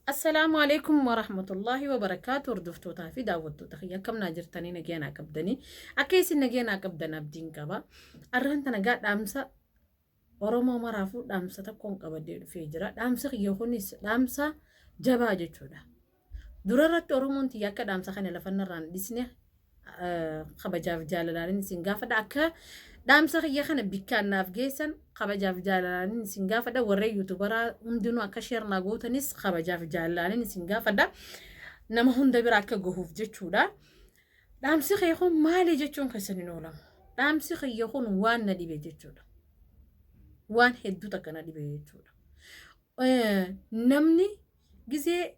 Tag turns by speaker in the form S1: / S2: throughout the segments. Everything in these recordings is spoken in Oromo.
S1: السلام عليكم ورحمة الله وبركاته. وردفتوتا في داوتو تخيا كم ناجرتني نجينا كبدني أكيس نجينا كبدنا بدين كبا أرهنت نجات أمسا ورما مرافو أمسا تكون كبدي في جرا أمسا يهونيس أمسا جباجة شودا دررت ورمون تياك أمسا خن لفن ران ديسني خبجاف جالالين سنغافة داك دامسا يخنا بيكان نافجيسن خبجاف جالالين سنغافة دا وري يوتيوبرا مدنو أكشير ناغوتنس خبجاف جالالين سنغافة دا نما هندا براكا غوف جتشودا دامسا يخون مالي جتشون كسنين ولا دامسا يخون وان ندي بجتشودا وان هدو تكنا دي بجتشودا نمني جزي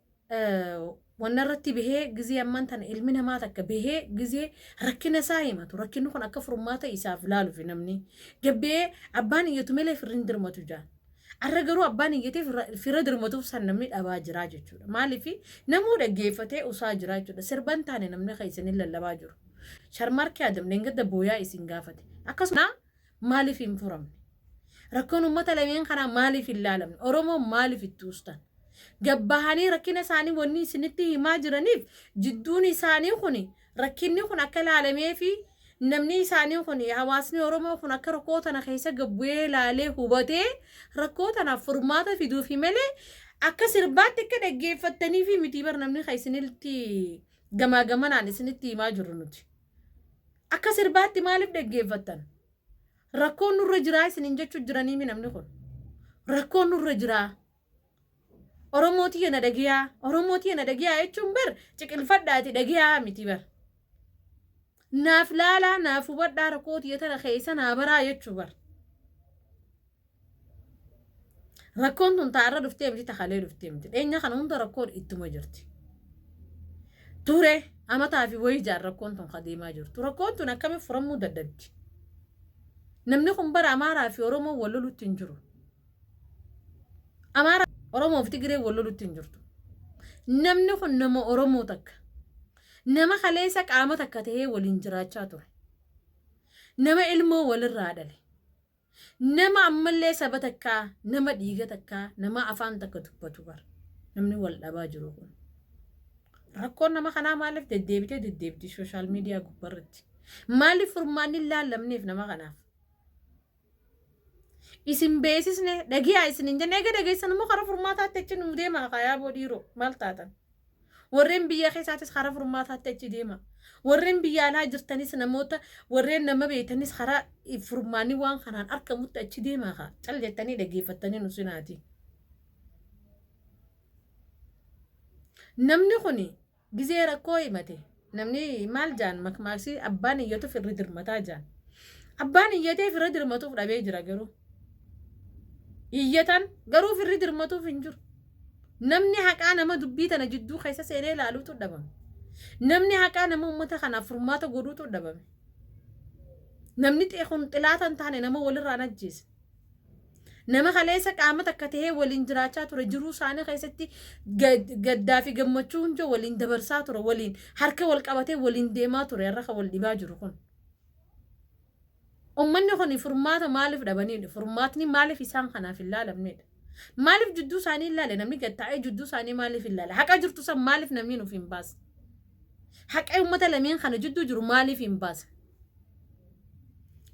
S1: ونرتي به جزي أمانتن علمنا ما تك به جزي ركنا سايمة وركنا كنا كفر ما تيساف لالو في نمني جبه أباني يتملي في الرندر ما تجا الرجرو أباني يتي في الرندر ما توصل نمني أباج راجع شو ما لي في نمو رجيفته أساج راجع سربان تاني نمني خيسني للا باجر شرمار كادم نينجد دبويا إسنجافته أكسنا ما لي في مفرم ركونو مثلا مين خنا ما لي في العالم أرومو ما لي في التوستان جبهاني ركنا ساني وني سنتي ما جرانيف جدوني ساني خوني ركني خون أكل عالمي في نمني ساني خوني حواسني ورما خون أكل ركوت أنا خيسة جبوي لالي هوبتي ركوت أنا فرماتا في دو في ملي أكسر باتك كده جيفتني في متيبر نمني خيسني التي جما ناني سنتي ما جرنوتي أكسر باتي مالف ده جيفتن ركون الرجراء سننجا شجراني من نمني خون ركون الرجراء Oromooti yana dhagiyaa jechuun bar ciqilfadhaati dhagiyaa miti bar. Naaf laalaa naaf hubadhaa rakkooti yatana keessa naa baraa jechuu bar. Rakkoon tun taarra dhuftee miti takalee dhuftee miti. Dheenya kana hunda rakkoon ittuma jirti. Ture amataa fi wayii jaar rakkoon tun kadeemaa jirtu. Rakkoon tun akkamiin furamuu dadhabdi. Namni kun bara Amaaraa fi Oromoo wal lolutti hin jiru. Amaaraa Oromoo fi Tigiree wal lolutti hin jirtu. Namni kun nama Oromoo takka. Nama kaleessa qaama takka ta'ee waliin jiraachaa ture. Nama ilmoo walirraa dhale. Nama ammallee saba takkaa, nama dhiiga takkaa, nama afaan takka dubbatu bara. Namni wal dhabaa jiru kun. Rakkoon nama kanaa maaliif deddeebitee sooshaal miidiyaa gubbarratti. Maaliif furmaanni laallamneef nama kanaaf? Isin beesisne dhagiyaa isin hin jenne eega dhageessan immoo karaa furmaataatti achi nu deema kayaa boodiiroo maal taatan warreen biyya keessaatis karaa furmaataatti achi deema warreen biyya alaa jirtanis namoota warreen nama beektanis karaa furmaanni waan kanaan argamutti achi deema haa cal jettanii dhageeffattanii nu sinaati. Namni kuni gizee rakkoo himate namni maal jaan makmaaksii abbaan iyyatu firri dirmataa jaan abbaan iyyatee firri dirmatuuf dhabee jira garuu. Iyyatan garuu firri dirmatuuf hin jiru. Namni haqaa nama dubbii tana jidduu keessa seenee ilaaluutu dhabame. Namni haqaa nama uummata kanaaf furmaata godhuutu dhabame. Namni xeequn xilaatan taane nama walirraan ajjeese. Nama kaleessa qaama takka ta'ee waliin jiraachaa ture jiruu isaanii keessatti gaddaa fi gammachuu hunda waliin dabarsaa ture waliin harka wal qabatee waliin deemaa ture irra kan wal dhibaa jiru kun. Ummanni kun furmaata maaliif dhabaniidha? Furmaatni maaliif isaan kanaaf hin laalamneedha? Maaliif jidduu isaanii hin laale? Namni gattaa'ee jidduu isaanii maaliif hin laale? Haqa jirtu san maaliif namni nuuf hin baase? Haqa uummata lameen kana jidduu jiru maaliif hin baase?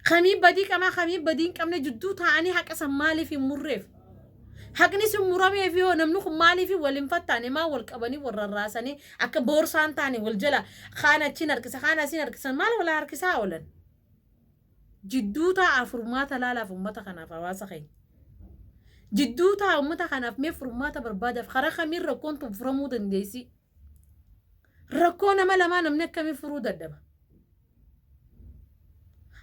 S1: Kamii badii qamaa kamii badii hin qabne jidduu taa'anii haqa san maaliif hin murreef? Haqni sun murameef yoo namni kun maaliif wal hin fattaane maa wal qabanii wal rarraasanii akka boorsaan taane wal jala kaan achiin harkisa kaan asiin harkisan maal wal harkisaa oolan? Jidduu ta'a furmaata laalaaf uummata kanaaf hawaasa keenya. Jidduu ta'a uummata kanaaf mee furmaata barbaadaaf karaa kamiin rakkoon tun furamuu dandeessi? Rakkoo nama lamaa namni akkamiin furuu dadhaba?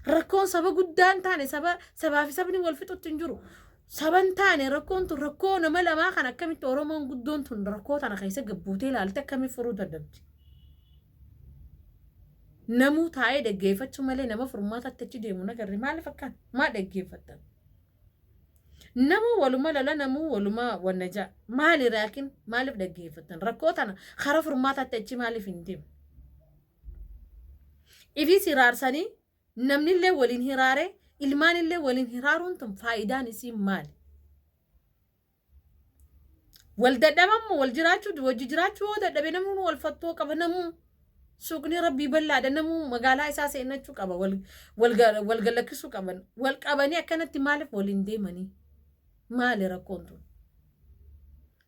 S1: Rakkoon saba guddaan taane sabaa fi sabni wal fixutti hin jiru. Saban taane rakkoon tun rakkoo nama lamaa kan akkamitti Oromoon guddoon tun rakkoo tana keessa gabbuutee ilaalte akkamiin furuu dadhabdi? Namuu taa'ee dhaggeeffachuu malee nama furmaataatti achi deemu nagarri maaliif akkaan maa dhaggeeffattan? Namuu waluma lala namuu waluma wanna ja'a maali raakin maaliif dhaggeeffattan? Rakkoo tana karaa furmaataatti achi maaliif hin deemu? Ifis hiraarsanii namnillee waliin hiraare ilmaanillee waliin hiraaruun tun faayidaan isii maali? والددبم والجراچو وججراچو ددبنمو والفتو قبنمو سوقني ربي بلا دنمو مقالا اساسي انچو قبا والقلكسو قبن والقبني كانت مالف ولندي مني مالي ركونتو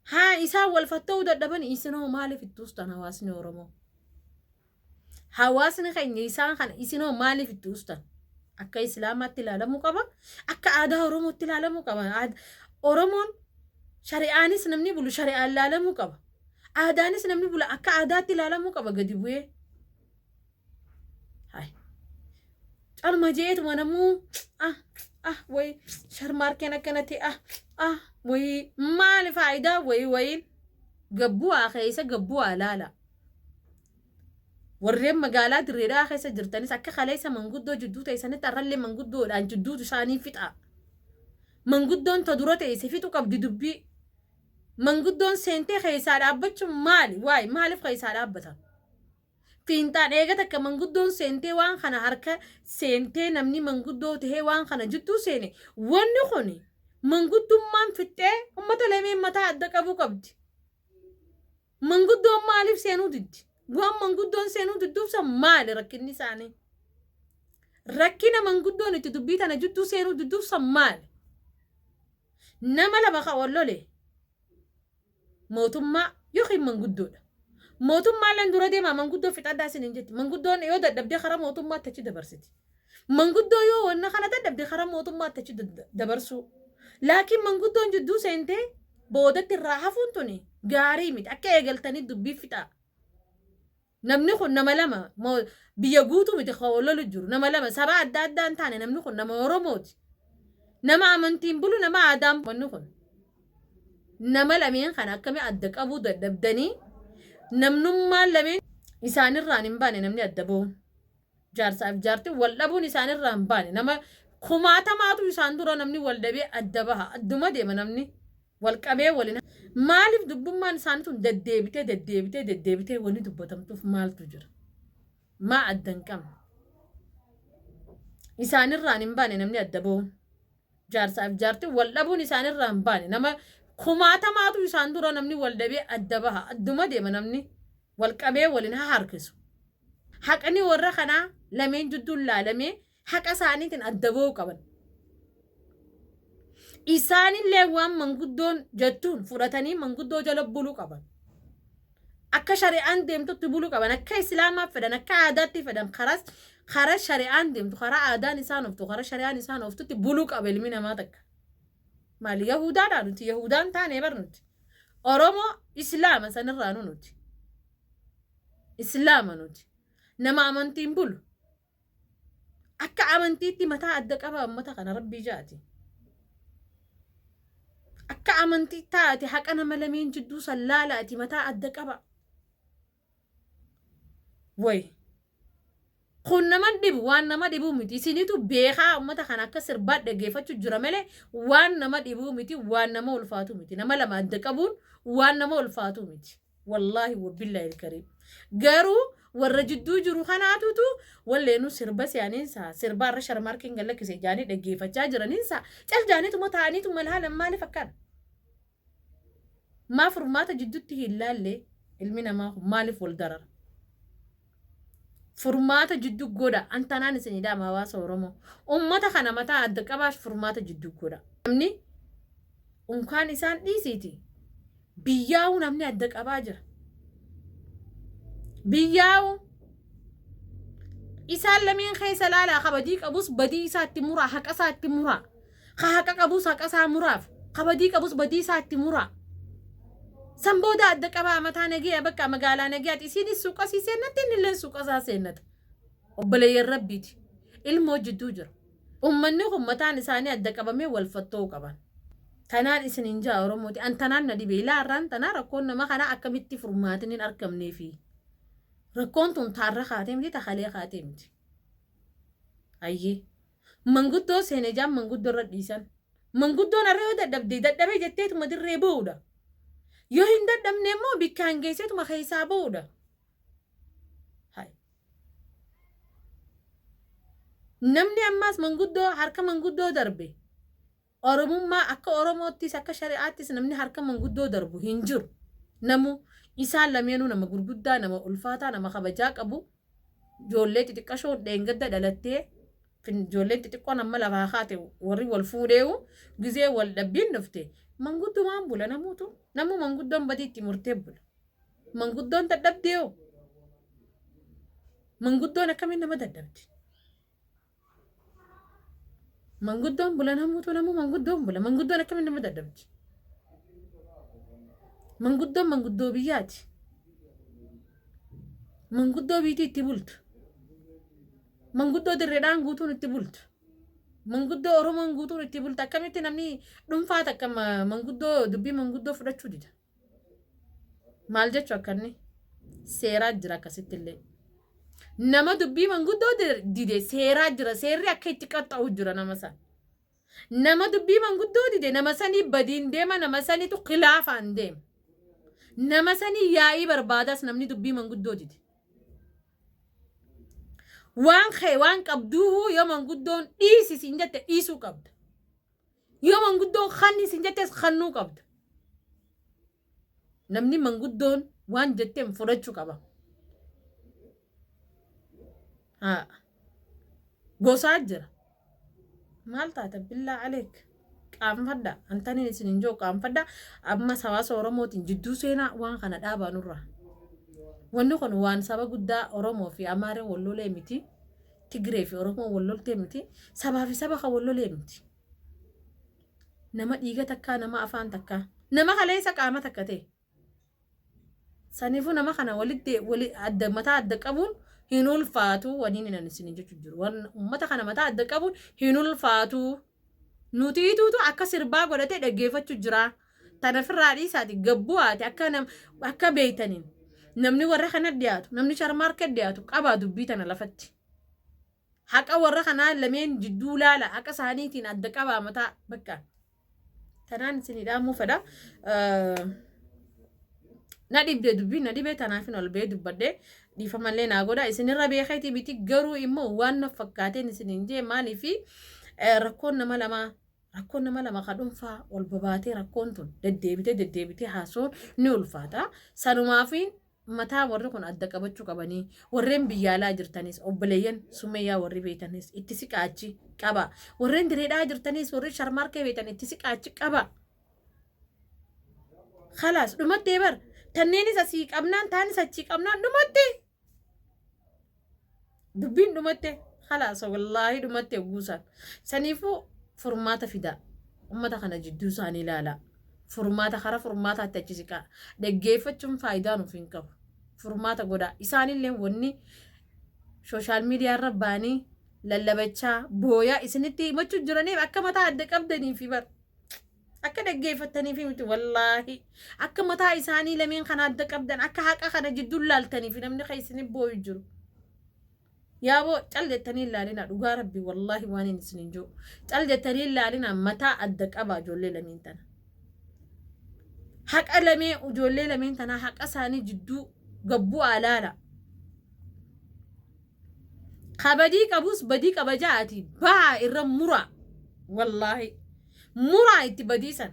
S1: ها إسا والفتو ددبن إسنو مالف التوستان هواسني ورمو هواسني خيني إسان خان إسنو مالف التوستان أكا إسلامات تلالمو قبا أكا آده ورمو تلالمو قبا ورمون شريعانيس نمني بلو شريعان لالمو قبا آدانيس نمني بلو أكا آدات تلالمو قبا قدي بوي هاي المجيت ونمو وي شرمار كانتي وي ما لفايدة وي قبوها خيسة قبوها لا والريم مقالات الريرا خيسة جرتاني ساكا خليسة من قدو جدو تيساني ترالي من قدو لان جدو تشاني فتاة من قدو تدورو تيسي فتو قبدي دبي من قدو سنتي خيسة لابتش مالي واي مالي في خيسة لابتا فينتان ايغا تكا من قدو سنتي وان خانا هركا سنتي نمني من قدو تهي وان خانا جدو سيني واني خوني من قدو مان فتة امتا لمين متا عدك ابو قبدي من قدو مالي في سينو ددي وان من قدو سينو ددو بسا مالي ركني ساني ركنا من قدو نتدبيت انا جدو سينو ددو بسا مالي نما لبخا والله لي موتم ما يخي من قدو موتم ما لن دورا دي ما من قدو في تعدا سنين جت من قدو يو دبدي خرا موتم ما تشي دبرستي من قدو يو وانا خانا دبدي خرا موتم ما تشي دبرسو لكن من قدو جدو سنتي بودت الراحة فونتوني غاري ميت اكا يقلتني دبي فتا نمنخو نملما بيقوتو ميت خوالو لجورو نملما سبا عداد تاني نمنخو نما ورموت نما عمنتين بلو نما عدام بنخو نملمين خانا كمي عدك ابو دبدني نمنم ما لمن إنسان الران باني نمني أدبون جارساف جارتي والدبون إنسان الران باني نما خماتا ما تو إنسان دورا نمني والدبي أدبها أدما دي ما نمني والكبي ولنا مالف دبون ما إنسان تون ددبته وني دبوتم توف مال تجر ما أدن كم إنسان الران باني نمني أدبون جارساف جارتي والدبون إنسان الران باني نما خماتا ما تو إنسان دورا نمني والدبي أدبها أدما دي ما نمني والكبي ولنا هاركسو حقني ورخنا لمن جدو لمن حق أساني تن أدبو قبل إساني لوان من قدون جتون فرطاني من قدو جلب بلو قبل أكا شريعان ديمتو تبلو قبل أكا إسلاما فدن أكا عاداتي فدن خرس شريعان ديمتو خرا عادا نسان افتو خرا شريعان نسان افتو تبلو قبل من أماتك مالي يهودان نوتي يهودان تاني برنوتي أرومو إسلام سنرانو نوتي إسلام نوتي نما أمنتين بلو أكا أمنتيتي متى أدك أبا متى كان ربي جاتي أكا أمنتي تاتي حق أنا ملمين جدو سلالاتي متى أدك أبا وي خون نما ديبو وان نما ديبو متي سينيتو بيخا متى كان أكا سربات دقيفتو جرمالي وان نما ديبو متي وان نما والفاتو متي نما لما أدك أبون وان نما والفاتو متي والله وبالله الكريم قارو والرجدو جرو خناتوتو ولا إنه سربس يعني إنسا سربا رشر ماركين قال لك سجاني دقي فتاجر إنسا تعرف جاني تو متعني تو ملها لما لي فكر ما فرمات جدته إلا اللي المنا ما مالف والضرر فرمات جدو جودا أنت ناني سنيدا ما واسو رمو أمتا خنا متا أدك أباش فرمات جدو جودا أمني كان إنسان ديسيتي بياو نمني أدك أباجر بياو إسال لمن خي سلالة خبديك أبوس بدي سات مرا حق سات مرا خاك أبوس حق سات مراف خبديك أبوس بدي سات مرا سنبودا أدك أبا متى نجي أبكى مقالا نجي أتيسيني السوق سيسنة اللي السوق ساسنة وبلي الربيتي الموجود توجر أمنهم متى نساني أدك أبا مي والفتو كمان تنان إسنين جاء رموتي أن تنان ندبي لا ران تنان ركون ما خنا أكملتي فرماتنين أركمني فيه ركونتم تارة خاتمتي تخلي خاتمتي أيه من قدو سينجام من قدو رديسان من قدو نريو دبدي دبي جتيت مدير ريبودا يوهن دم نمو بكان جيسيت ما خيسابودا هاي نمني أماس من قدو حركة من قدو دربي oromummaa akka oromootis akka shari'aattis namni harka manguddoo darbu hin jiru. Namu isaan lameenuu nama gurguddaa nama ulfaataa nama kabajaa qabu. Ijoollee xixiqqashoo dheengadda dhalattee ijoolleen xixiqqoon amma lafaa kaate warri wal fuudheewu gizee wal dhabbiin dhufte manguddumaan bula namuutu namu manguddoon badiitti murtee bula. Manguddoon dadhabdeewu manguddoon akkamiin nama dadhabdi. Manguddoon bula namuutu namu manguddoon bula manguddoon akkamiin nama dadhabdi. Manguddoon manguddoo biyyaati. Manguddoo biitii itti bultu. Manguddoo dirreedhaan guutuun itti bultu. Manguddoo Oromoon guutuun itti bultu. Akkamitti namni dhuunfaa takka manguddoo dubbii manguddoo fudhachuu dida. Maal jechuu akkanni seeraa jira akkasitti illee. Nama dubbii manguddoo dide seeraa jira. Seerri akka itti qaxxa'u jira nama san. Nama dubbii manguddoo dide nama sanii badiin deema nama saniitu khilaafaan deema. Nama sanii yaa'ii barbaadas namni dubbii manguddoo dide. Waan qabduu yoo manguddoon dhiisi siin jette dhiisuu qabda. Yoo manguddoon khanni siin jettes khannuu qabda. Namni manguddoon waan jetteen fudhachuu qaba. Gosaa jira. Maal taata billaa aleek qaanfadda antaniin isin hin jiru qaanfadda amma hawaasa Oromootiin jidduu seenaa waan kana dhaabaa nurraa. Wanni kun waan saba guddaa Oromoo fi Amaareen wal lolee miti. Tigree fi Oromoo wal loltee miti. Sabaa fi saba kan wal lolee miti. Nama dhiiga takkaa nama afaan takkaa nama kaleessa qaama takka ta'e. Saniifuu nama kana walitti adda mataa adda qabuun hin ulfaatu waniin hin isin jechuu jiru. Waan uummata kana mataa adda qabuun hin ulfaatu. Nuti ituutu akka sirbaa godhatee dhaggeeffachuu jira. Tana firraa dhiisaati gabbuu haati akka beeytaniin. Namni warra kana dhiyaatu namni sharmaarkee dhiyaatu qabaa dubbii tana lafatti. Haqa warra kanaa lameen jidduu laala haqa isaaniitiin adda qabaa mataa bakka. Tanaan isinidhaamuu fedha. Na dhibdee dubbii na dhibee tanaafin ol bee dubbadhee dhiifamallee naa godha. Isinirra beekayti biti garuu immoo waan na fakkaateen isinin jee maaliifi rakkoon nama lama ka dhuunfaa ol babaatee rakkoon tun deddeebitee haasoo ni ulfaata. Sanumaafiin mataa warri kun adda qabachuu qabanii warreen biyyaalaa jirtanis obboleeyyan Sumayyaa warri beeytanis itti siqaachi qaba. Warreen direedhaa jirtanis warri sharmaarkee beeytan itti siqaachi qaba. Khalaas dhumattee bar tanneenis asii qabnaan taanis achii qabnaan dhumatte. Dubbiin dhumatte khalaas wallaahi dhumatte guusan. Saniifuu furmaata fidaa. Ummata kana jidduu isaanii ilaala. Furmaata kara furmaataatti achi siqaa. Dhaggeeffachuun faayidaa nuuf hin qabu. Furmaata godhaa. Isaanillee wanni sooshaal miidiyaa irra baanii lallabachaa booyaa isinitti himachuu jiraniif akka mataa adda qabdanii fi bar. Akka dhaggeeffatanii fi miti wallaahi. Akka mataa isaanii lameen kana adda qabdan akka haqa kana jidduun laaltanii fi namni kan isinif booyu jiru. Yaaboo cal jettanii ilaalina dhugaa rabbi wallaahi waan hin isinin jiru. Cal jettanii ilaalina mataa adda qaba ijoollee lameen tana. Haqa lamee ijoollee lameen tana haqa isaanii jidduu gabbuu alaala. Kabadii qabus badii qabajaati baa irra mura wallaahi. Muraa itti badiisan.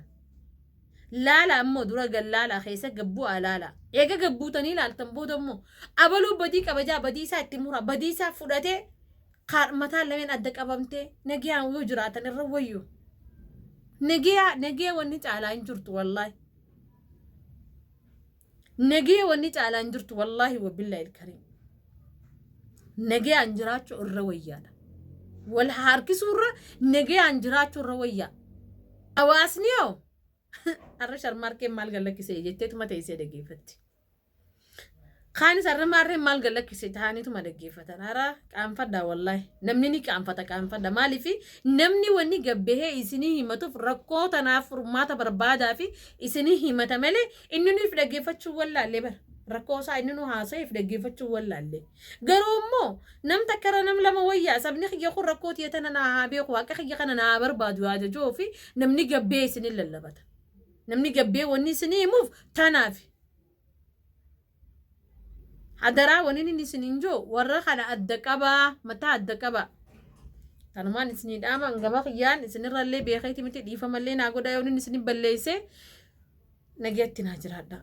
S1: Laala ammoo dura gallaala keessa gabbuu alaala. Eega gabbuutanii ilaaltan booda immoo abaluu badii qabajaa badiisaa itti mura badiisaa fudhatee mataan lameen adda qabamtee nagayaan yoo jiraatan irra wayyu. Nagaya wanni caalaa hin jirtu wallaahi. Nagaya wanni caalaa hin jirtu wallaahi wabillahi ilkariim. Nagayaan jiraachuu irra wayyaadha. Wal harkisuurra nagayaan jiraachuu irra wayyaa. Hawaasni yoo arra sharmaarkeen maal gallakkisee jetteetuma teessee dhaggeeffatti. Kaanis arra maarreen maal gallakkisee taa'aniituma dhaggeeffatan. Ara qaanfadhaa wallaahi. Namni ni qaanfadha. Maaliifi namni wanni gabbahee isinii himatuuf rakkoo tanaaf furmaata barbaadaa fi isinii himata malee inni nuuf dhaggeeffachuu wallaallee bara. Rakkoo isaa inni nu haasa'eef dhaggeeffachuu wallaallee. Garuu immoo nam takkara nam lama wayyaa sabni xiyya kun rakkoo tiyatana naa haa beeku akka xiyya kana naa barbaadu yaadajoo fi namni gabbee isinii lallabata. Namni gabbee wanni isinii himuuf tanaaf. Hadaraa wanni inni isiniin jiru warra kana adda qabaa mataa adda qabaa. tanumaan isinii dhaama gama xiyyaan isinirrallee beekayti miti dhiifamallee naa godhaa yoo inni isin balleesse nageetti naa jiraadha.